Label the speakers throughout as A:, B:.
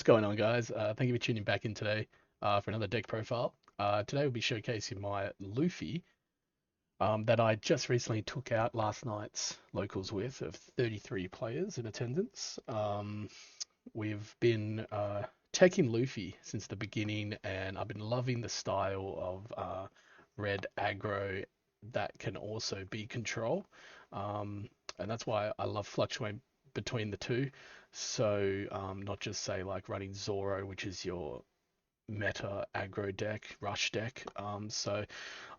A: going on, guys? Thank you for tuning back in today for another deck profile. Today we'll be showcasing my Luffy that I just recently took out last night's locals with of 33 players in attendance. We've been taking Luffy since the beginning, and I've been loving the style of red aggro that can also be control. And that's why I love fluctuating between the two. So not just say like running Zoro, which is your meta aggro deck, rush deck. So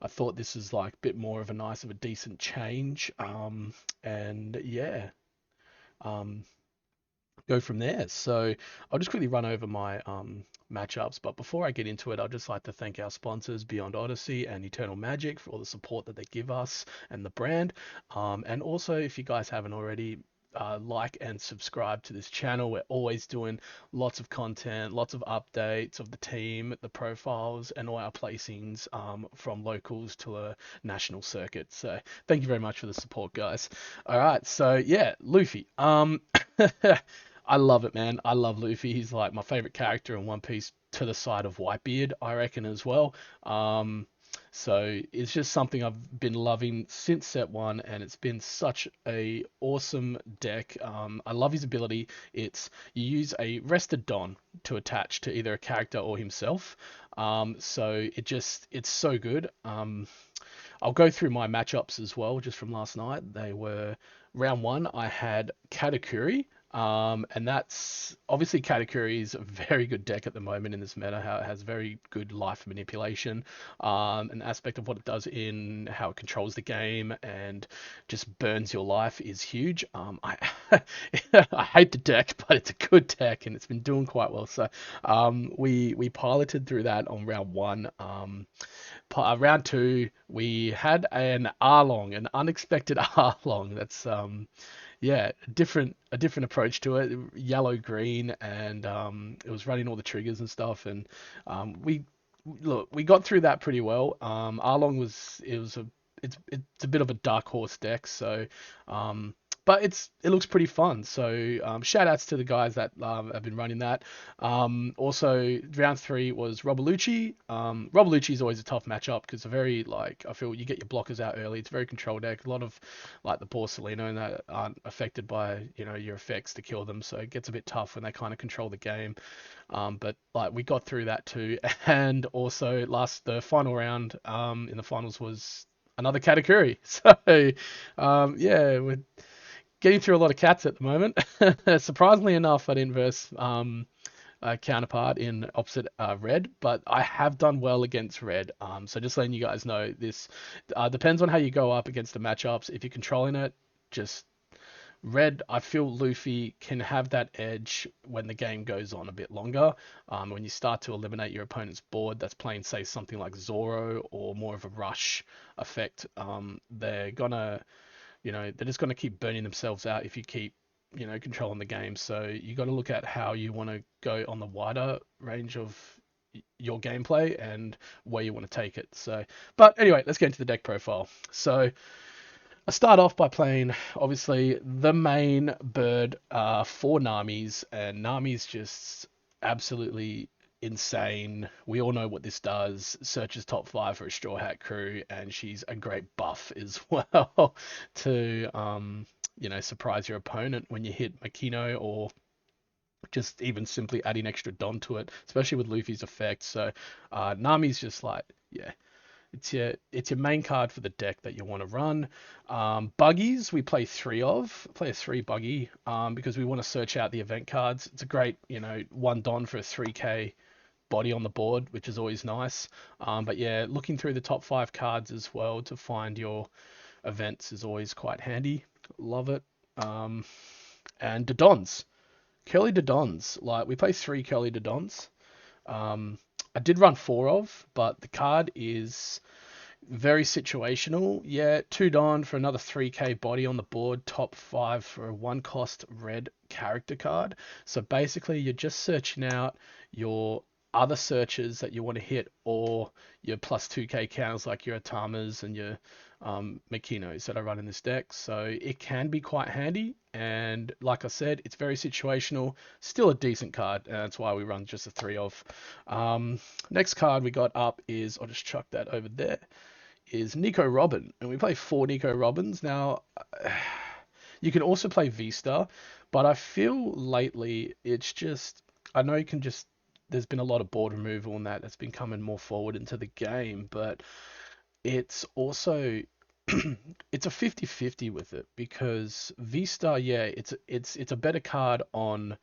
A: I thought this is like a bit more of a nice of a decent change. And yeah, um, go from there. So I'll just quickly run over my matchups. But before I get into it, I'd just like to thank our sponsors, Beyond Odyssey and Eternal Magic, for all the support that they give us and the brand. And also, if you guys haven't already, like and subscribe to this channel. We're always doing lots of content, lots of updates of the team, the profiles, and all our placings from locals to a national circuit. So thank you very much for the support, guys. All right, so yeah, Luffy. I love it, man. I love Luffy. He's like my favorite character in One Piece to the side of Whitebeard, I reckon, as well. So it's just something I've been loving since set one, and it's been such a awesome deck. I love his ability. It's you use a rested Don to attach to either a character or himself. So it's so good. I'll go through my matchups as well, just from last night. They were round one. I had Katakuri. And that's obviously Katakuri is a very good deck at the moment in this meta. How it has very good life manipulation, an aspect of what it does in how it controls the game and just burns your life is huge. I hate the deck, but it's a good deck and it's been doing quite well. So we piloted through that on round one. Round two, we had an Arlong, an unexpected Arlong. That's yeah, a different approach to it. Yellow green, and it was running all the triggers and stuff. And we look, we got through that pretty well. Arlong was it was a it's a bit of a dark horse deck, so but it looks pretty fun. So shout outs to the guys that have been running that. Also, round three was Robelucci. Robelucci is always a tough matchup because it's a very like I feel you get your blockers out early. It's a very controlled deck. A lot of like the Porcelino that aren't affected by your effects to kill them. So it gets a bit tough when they kind of control the game. But like we got through that too. And also the final round in the finals was another Katakuri. So yeah, we're getting through a lot of cats at the moment. Surprisingly enough, I didn't verse a counterpart in opposite red, but I have done well against red. So just letting you guys know, this depends on how you go up against the matchups. If you're controlling it, just red. I feel Luffy can have that edge when the game goes on a bit longer. When you start to eliminate your opponent's board that's playing, say, something like Zoro or more of a rush effect, they're just gonna keep burning themselves out if you keep controlling the game. So you got to look at how you want to go on the wider range of your gameplay and where you want to take it. So, but anyway, let's get into the deck profile. So I start off by playing obviously the main bird for Nami's, and Nami's just absolutely insane. We all know what this does. Searches top five for a Straw Hat crew, and she's a great buff as well to surprise your opponent when you hit Makino, or just even simply adding extra Don to it, especially with Luffy's effect. So Nami's just like, yeah, it's your main card for the deck that you want to run. Buggies we play three of. Play a three buggy because we want to search out the event cards. It's a great one Don for a 3k body on the board, which is always nice. But yeah, looking through the top five cards as well to find your events is always quite handy. Love it. And Dodons. Curly Dodons. Like we play three Curly Dodons. I did run four of, but the card is very situational. Yeah, two Don for another 3k body on the board, top five for a one cost red character card. So basically, you're just searching out your other searches that you want to hit, or your plus 2k counters like your Atamas and your Makinos that I run in this deck. So it can be quite handy, and like I said, it's very situational. Still a decent card, and that's why we run just a 3 of. Next card we got up is, I'll just chuck that over there, is Nico Robin, and we play 4 Nico Robins. Now, you can also play V-Star, but I feel lately it's just, I know you can just, there's been a lot of board removal and that's been coming more forward into the game, but it's also it's a 50-50 with it, because V-Star, yeah, it's a better card on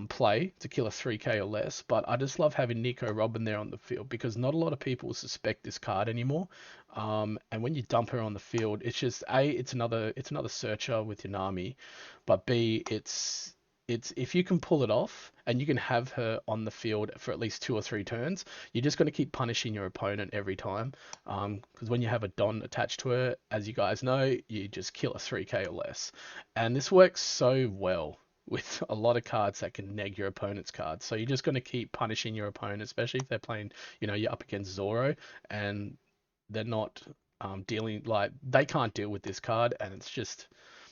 A: play to kill a 3k or less, but I just love having Nico Robin there on the field, because not a lot of people suspect this card anymore. And when you dump her on the field, it's just A, it's another searcher with your Nami, but B, it's if you can pull it off and you can have her on the field for at least 2 or 3 turns, you're just going to keep punishing your opponent every time. Because when you have a Don attached to her, as you guys know, you just kill a 3k or less. And this works so well with a lot of cards that can neg your opponent's cards. So you're just going to keep punishing your opponent, especially if they're playing, you're up against Zoro and they're not dealing, like, they can't deal with this card, and it's just,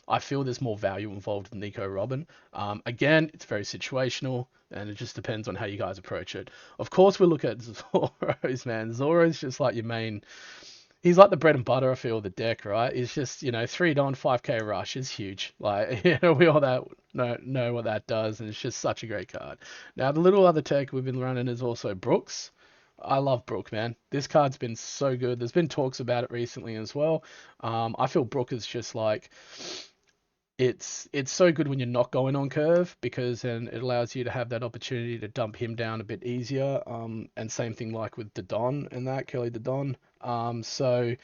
A: I feel there's more value involved in Nico Robin. Again, it's very situational, and it just depends on how you guys approach it. Of course, we look at Zoro's, man. Zoro's just like your main. He's like the bread and butter, I feel, of the deck, right? It's just, 3 Don, 5k rush is huge. Like, we all that know what that does, and it's just such a great card. Now, the little other tech we've been running is also Brooks. I love Brook, man. This card's been so good. There's been talks about it recently as well. I feel Brook is just like, it's so good when you're not going on curve, because then it allows you to have that opportunity to dump him down a bit easier. And same thing like with the Don and that Kelly the Don. So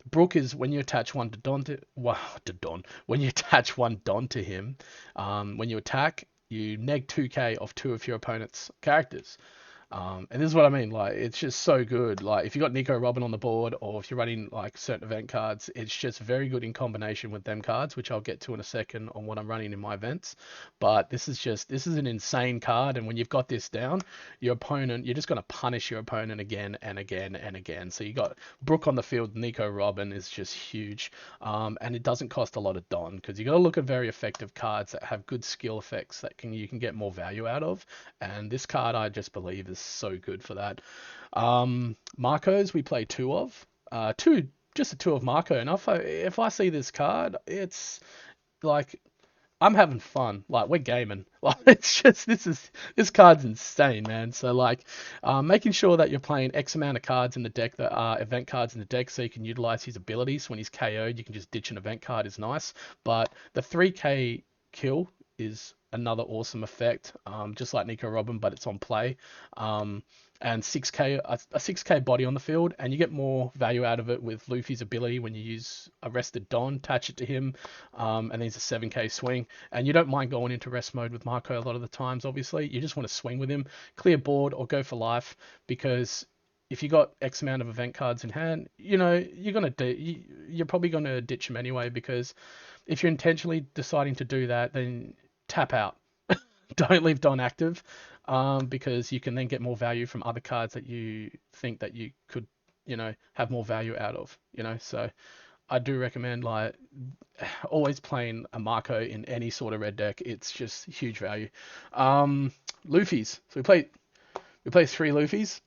A: Brook is when you attach one to Don to, well, to Don, when you attach one Don to him, when you attack, you neg 2k off 2 of your opponent's characters. And this is what I mean, like, it's just so good. Like, if you got Nico Robin on the board, or if you're running like certain event cards, it's just very good in combination with them cards, which I'll get to in a second on what I'm running in my events. But this is an insane card, and when you've got this down, your opponent, you're just going to punish your opponent again and again and again. So you got Brook on the field, Nico Robin is just huge, and it doesn't cost a lot of Don, because you got to look at very effective cards that have good skill effects that you can get more value out of, and this card I just believe is so good for that. Marcos we play 2 of. Just a 2 of Marco. And if I see this card, it's like, I'm having fun. Like, we're gaming. Like, it's just, this card's insane, man. So like, making sure that you're playing X amount of cards in the deck that are event cards in the deck, so you can utilize his abilities. When he's KO'd, you can just ditch an event card, is nice. But the 3k kill is another awesome effect, just like Nico Robin, but it's on play. And 6k, a 6k body on the field, and you get more value out of it with Luffy's ability when you use Arrested Don, attach it to him, and then it's a 7k swing. And you don't mind going into rest mode with Marco a lot of the times, obviously. You just want to swing with him, clear board, or go for life, because if you got X amount of event cards in hand, you're probably gonna ditch him anyway, because if you're intentionally deciding to do that, then tap out. Don't leave Don active, because you can then get more value from other cards that you think that you could, have more value out of, So I do recommend, like, always playing a Marco in any sort of red deck. It's just huge value. Luffy's. So we play 3 Luffy's.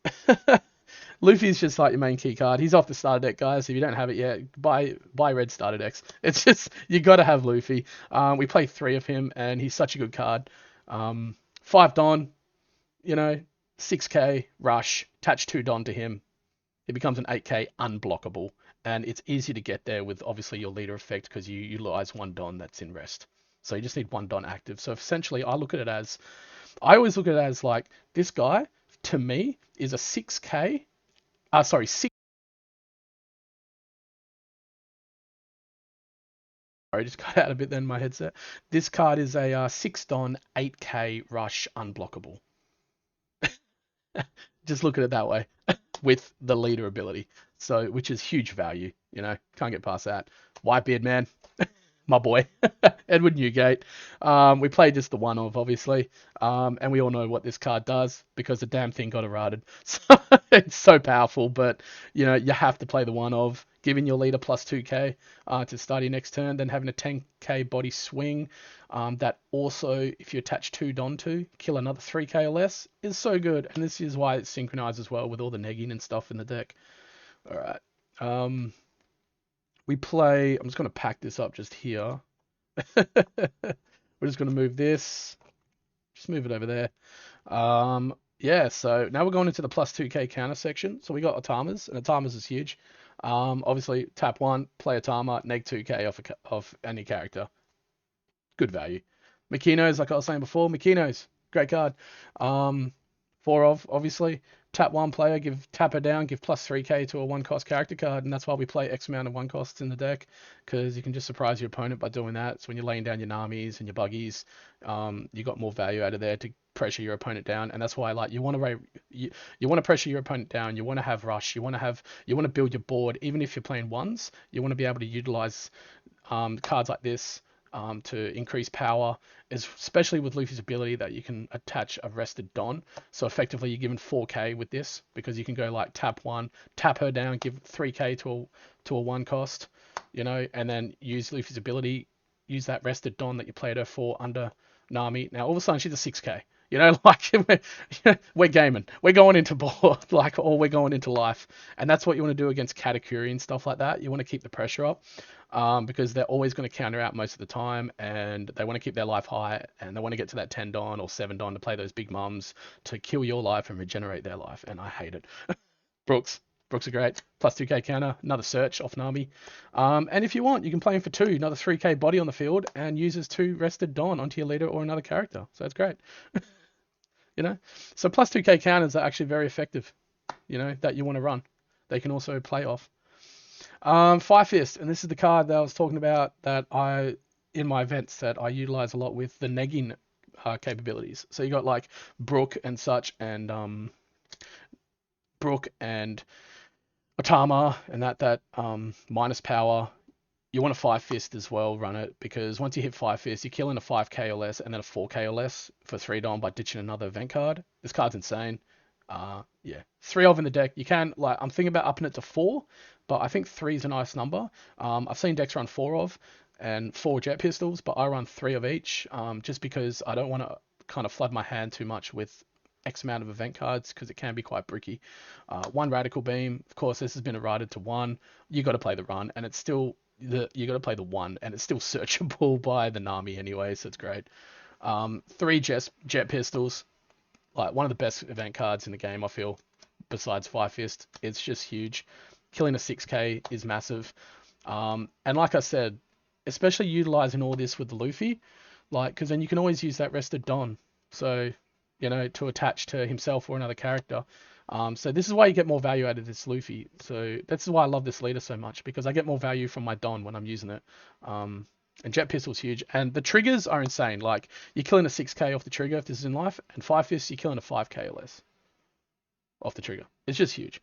A: Luffy's just like your main key card. He's off the starter deck, guys. If you don't have it yet, buy red starter decks. It's just, you got to have Luffy. We play 3 of him, and he's such a good card. 5 Don, 6k rush, attach 2 Don to him. It becomes an 8k unblockable, and it's easy to get there with obviously your leader effect, because you utilize 1 Don that's in rest. So you just need 1 Don active. So essentially, I always look at it as like, this guy to me is a 6k. Sorry, 6. Sorry, just cut out a bit then in my headset. This card is a 6 Don 8k rush unblockable. Just look at it that way, with the leader ability. So, which is huge value, can't get past that. Whitebeard, man. my boy, Edward Newgate. We played just the one of, obviously, and we all know what this card does because the damn thing got errated. So it's so powerful, but you have to play the one of, giving your leader plus 2k to start your next turn, then having a 10k body swing. That also, if you attach 2 Don to, kill another 3k or less, is so good. And this is why it synchronizes well with all the negging and stuff in the deck. All right. We play. I'm just going to pack this up just here. We're just going to move this. Just move it over there. Yeah, so now we're going into the plus 2k counter section. So we got Atamas, and Atamas is huge. Obviously, tap 1, play Atama, neg 2k off any character. Good value. Makinos, like I was saying before, Makinos, great card. 4 of, obviously. Tap 1 player, tap her down, give plus 3k to a 1-cost character card, and that's why we play X amount of 1-costs in the deck, because you can just surprise your opponent by doing that. So when you're laying down your Namis and your Buggies, you got more value out of there to pressure your opponent down, and that's why you want to pressure your opponent down. You want to have rush. You want to build your board, even if you're playing ones. You want to be able to utilize cards like this to increase power, especially with Luffy's ability that you can attach a rested Don. So effectively you're given 4k with this, because you can go like tap 1, tap her down, give 3k to a 1 cost, and then use Luffy's ability, use that rested Don that you played her for under Nami. Now all of a sudden she's a 6k. We're gaming. We're going into board, or we're going into life. And that's what you want to do against Katakuri and stuff like that. You want to keep the pressure up, because they're always going to counter out most of the time, and they want to keep their life high, and they want to get to that 10 Don or 7 Don to play those big mums to kill your life and regenerate their life. And I hate it. Brooks. Brooks are great. Plus 2k counter, another search off Nami. And if you want, you can play him for 2, another 3k body on the field, and uses 2 rested Don onto your leader or another character. So it's great. So plus 2k counters are actually very effective, that you want to run. They can also play off. Fire Fist, and this is the card that I was talking about that in my events that I utilize a lot with the negging capabilities. So you got like Brook and such, and Brook and Otama, and that minus power. You want a 5 Fist as well, run it, because once you hit 5 Fist, you're killing a 5k or less and then a 4k or less for 3 Dom by ditching another event card. This card's insane. Yeah, 3 of in the deck. You can, I'm thinking about upping it to 4, but I think 3 is a nice number. I've seen decks run 4 of and 4 jet pistols, but I run 3 of each, just because I don't want to kind of flood my hand too much with X amount of event cards, because it can be quite bricky. 1 Radical Beam, of course, this has been eroded to 1. You got to play the run, and it's still you got to play the 1, and it's still searchable by the Nami anyway, so it's great. 3 jet pistols, like one of the best event cards in the game, I feel, besides Fire Fist. It's just huge. Killing a 6k is massive. And like I said, especially utilizing all this with the Luffy, because then you can always use that rested Don, so to attach to himself or another character. So this is why you get more value out of this Luffy. So that's why I love this leader so much, because I get more value from my Don when I'm using it. And Jet Pistol's huge. And the triggers are insane. Like, you're killing a 6k off the trigger if this is in life, and 5 Fists, you're killing a 5k or less off the trigger. It's just huge.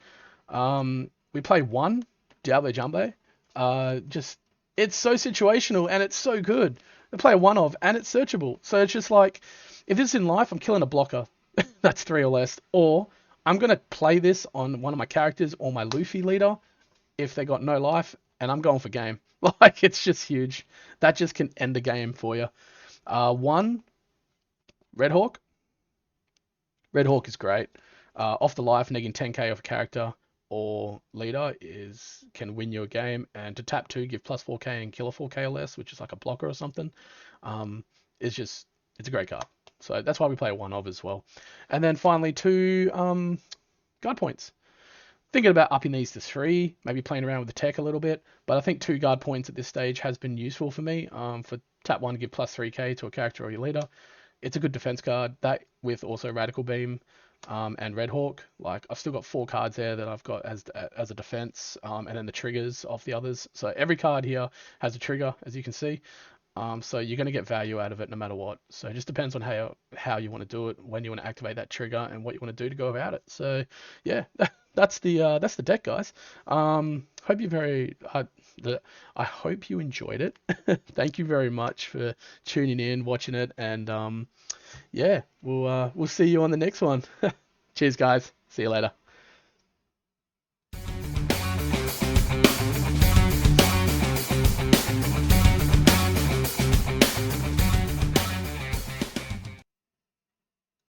A: We play 1, Diablo Jumbo. It's so situational, and it's so good. We play a 1 of, and it's searchable. So it's just like, if this is in life, I'm killing a blocker. That's 3 or less. Or I'm going to play this on one of my characters or my Luffy leader if they got no life, and I'm going for game. It's just huge. That just can end the game for you. 1, Red Hawk. Red Hawk is great. Off the life, negging 10k off a character or leader can win you a game. And to tap 2, give plus 4k and kill a 4k or less, which is like a blocker or something. It's a great card. So that's why we play a 1 of as well. And then finally 2 guard points. Thinking about upping these to 3, maybe playing around with the tech a little bit. But I think 2 guard points at this stage has been useful for me. For tap 1, give plus 3k to a character or your leader. It's a good defense card. That with also Radical Beam and Red Hawk. I've still got 4 cards there that I've got as a defense, and then the triggers off the others. So every card here has a trigger, as you can see. So you're going to get value out of it no matter what. So it just depends on how you want to do it, when you want to activate that trigger, and what you want to do to go about it. So yeah, that's the deck, guys. hope you very I hope you enjoyed it. Thank you very much for tuning in, watching it, and yeah, we'll see you on the next one. Cheers, guys. See you later.